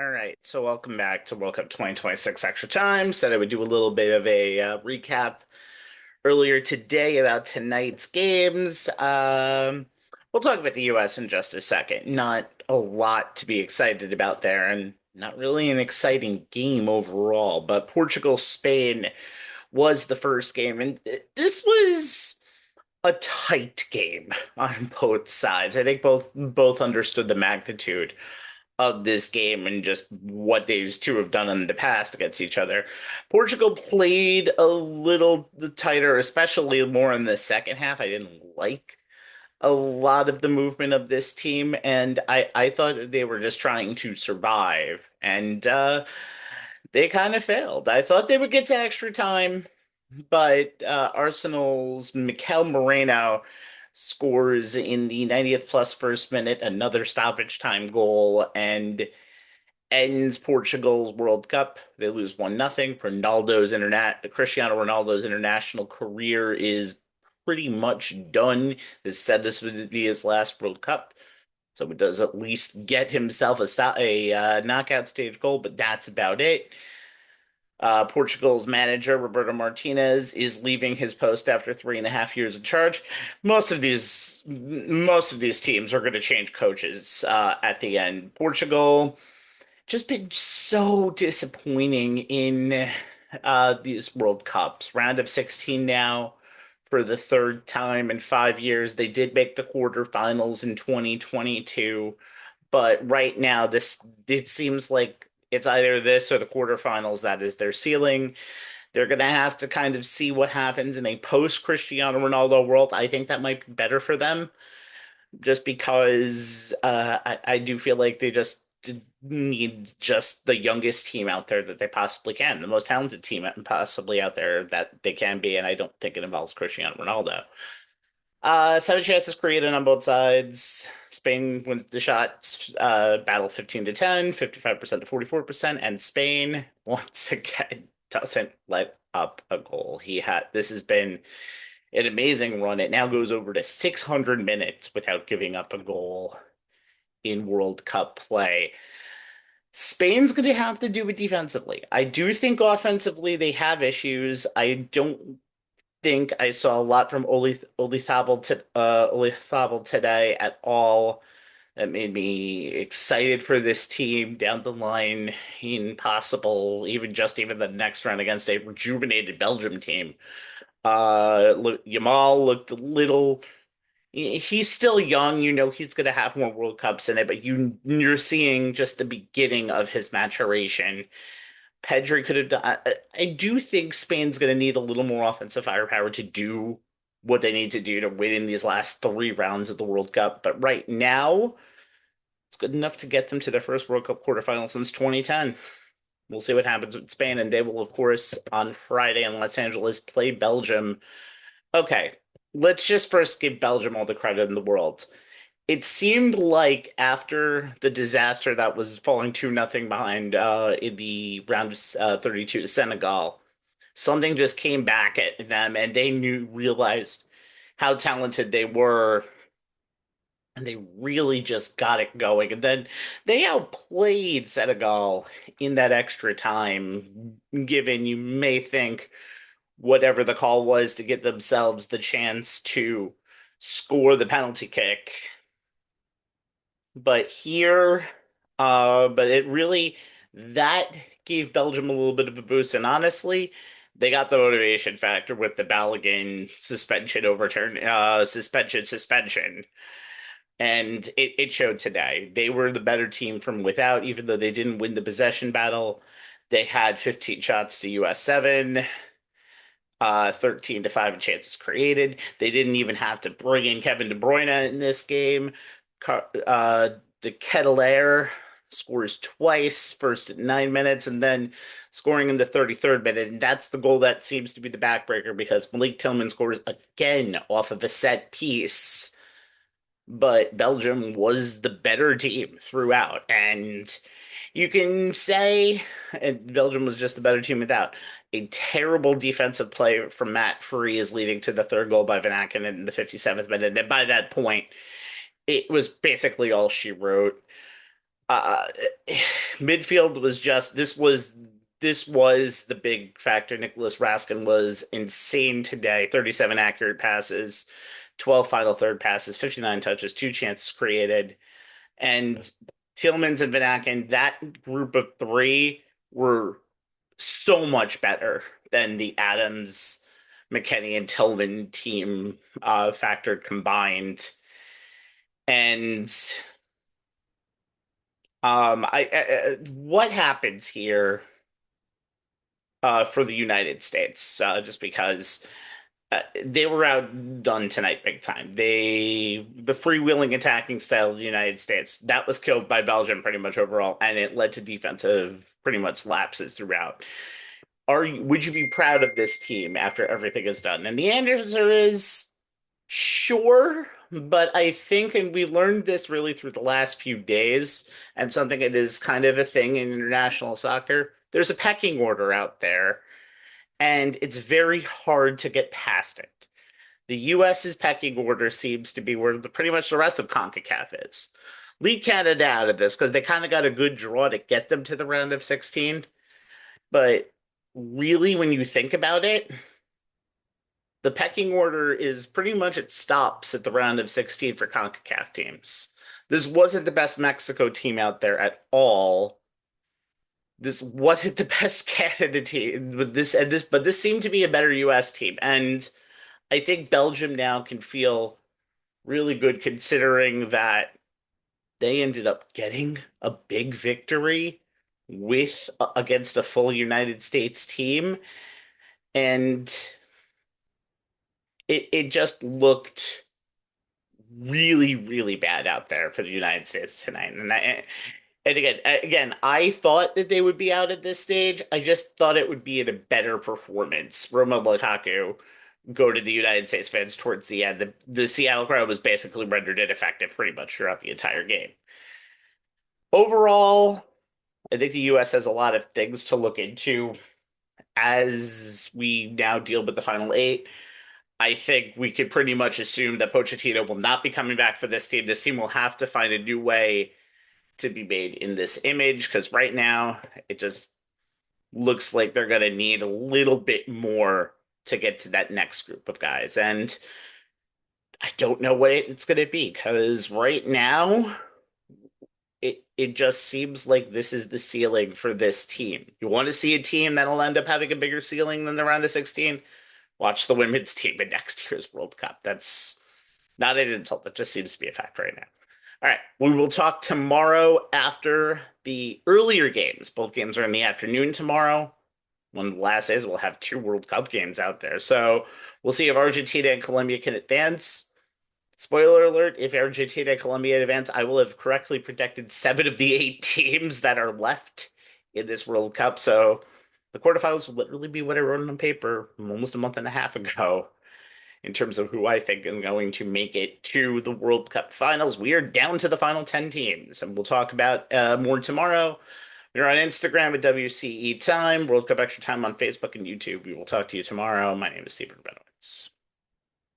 All right, so welcome back to World Cup 2026 Extra Time. Said I would do a little bit of a recap earlier today about tonight's games. We'll talk about the US in just a second. Not a lot to be excited about there, and not really an exciting game overall. But Portugal Spain was the first game, and this was a tight game on both sides. I think both understood the magnitude of this game and just what these two have done in the past against each other. Portugal played a little tighter, especially more in the second half. I didn't like a lot of the movement of this team, and I thought that they were just trying to survive, and they kind of failed. I thought they would get to extra time, but Arsenal's Mikel Moreno scores in the 90th plus first minute, another stoppage time goal, and ends Portugal's World Cup. They lose 1-0. Cristiano Ronaldo's international career is pretty much done. They said this would be his last World Cup. So he does at least get himself a knockout stage goal, but that's about it. Portugal's manager, Roberto Martinez, is leaving his post after 3.5 years in charge. Most of these teams are going to change coaches at the end. Portugal just been so disappointing in these World Cups. Round of 16 now for the third time in 5 years. They did make the quarterfinals in 2022, but right now this it seems like it's either this or the quarterfinals that is their ceiling. They're going to have to kind of see what happens in a post Cristiano Ronaldo world. I think that might be better for them just because I do feel like they just need just the youngest team out there that they possibly can, the most talented team possibly out there that they can be, and I don't think it involves Cristiano Ronaldo. Seven chances created on both sides. Spain wins the shots, battle 15-10, 55% to 44%, and Spain once again doesn't let up a goal. This has been an amazing run. It now goes over to 600 minutes without giving up a goal in World Cup play. Spain's going to have to do it defensively. I do think offensively they have issues. I don't think I saw a lot from Olizabal today at all. That made me excited for this team down the line in possible, even the next round against a rejuvenated Belgium team. Yamal looked a little. He's still young, he's going to have more World Cups in it, but you're seeing just the beginning of his maturation. Pedri could have done. I do think Spain's going to need a little more offensive firepower to do what they need to do to win in these last three rounds of the World Cup. But right now, it's good enough to get them to their first World Cup quarterfinal since 2010. We'll see what happens with Spain, and they will, of course, on Friday in Los Angeles, play Belgium. Okay, let's just first give Belgium all the credit in the world. It seemed like after the disaster that was falling 2-0 behind in the round of 32 to Senegal, something just came back at them and they realized how talented they were, and they really just got it going. And then they outplayed Senegal in that extra time, given you may think whatever the call was to get themselves the chance to score the penalty kick. But here, but it really, that gave Belgium a little bit of a boost. And honestly, they got the motivation factor with the Balogun suspension. And it showed today. They were the better team from without, even though they didn't win the possession battle. They had 15 shots to US 7, 13-5 chances created. They didn't even have to bring in Kevin De Bruyne in this game. De Ketelaere scores twice, first at 9 minutes, and then scoring in the 33rd minute. And that's the goal that seems to be the backbreaker because Malik Tillman scores again off of a set piece. But Belgium was the better team throughout. And you can say Belgium was just the better team without. A terrible defensive play from Matt Free is leading to the third goal by Van Aken in the 57th minute. And by that point, it was basically all she wrote. Uh, midfield was just this was the big factor. Nicholas Raskin was insane today. 37 accurate passes, 12 final third passes, 59 touches, two chances created. And Tillmans and Van Aken, that group of three were so much better than the Adams, McKennie, and Tillman team factored combined. And what happens here for the United States? Just because they were outdone tonight big time. The freewheeling attacking style of the United States that was killed by Belgium pretty much overall, and it led to defensive pretty much lapses throughout. Would you be proud of this team after everything is done? And the answer is sure, but I think, and we learned this really through the last few days, and something that is kind of a thing in international soccer. There's a pecking order out there, and it's very hard to get past it. The US's pecking order seems to be where pretty much the rest of CONCACAF is. Leave Canada out of this because they kind of got a good draw to get them to the round of 16. But really, when you think about it, the pecking order is pretty much it stops at the round of 16 for CONCACAF teams. This wasn't the best Mexico team out there at all. This wasn't the best Canada team, but this seemed to be a better US team. And I think Belgium now can feel really good considering that they ended up getting a big victory with against a full United States team. And it just looked really, really bad out there for the United States tonight. And again, I thought that they would be out at this stage. I just thought it would be in a better performance. Roma Lukaku go to the United States fans towards the end. The Seattle crowd was basically rendered ineffective pretty much throughout the entire game. Overall, I think the U.S. has a lot of things to look into as we now deal with the final eight. I think we could pretty much assume that Pochettino will not be coming back for this team. This team will have to find a new way to be made in this image because right now it just looks like they're going to need a little bit more to get to that next group of guys. And I don't know what it's going to be because right now it just seems like this is the ceiling for this team. You want to see a team that'll end up having a bigger ceiling than the round of 16? Watch the women's team in next year's World Cup. That's not an insult. That just seems to be a fact right now. All right. We will talk tomorrow after the earlier games. Both games are in the afternoon tomorrow. One of the last days, we'll have two World Cup games out there. So we'll see if Argentina and Colombia can advance. Spoiler alert, if Argentina and Colombia advance, I will have correctly predicted 7 of the 8 teams that are left in this World Cup. So the quarterfinals will literally be what I wrote on paper almost a month and a half ago in terms of who I think is going to make it to the World Cup finals. We are down to the final 10 teams, and we'll talk about more tomorrow. We're on Instagram at WCE Time, World Cup Extra Time on Facebook and YouTube. We will talk to you tomorrow. My name is Stephen Benowitz.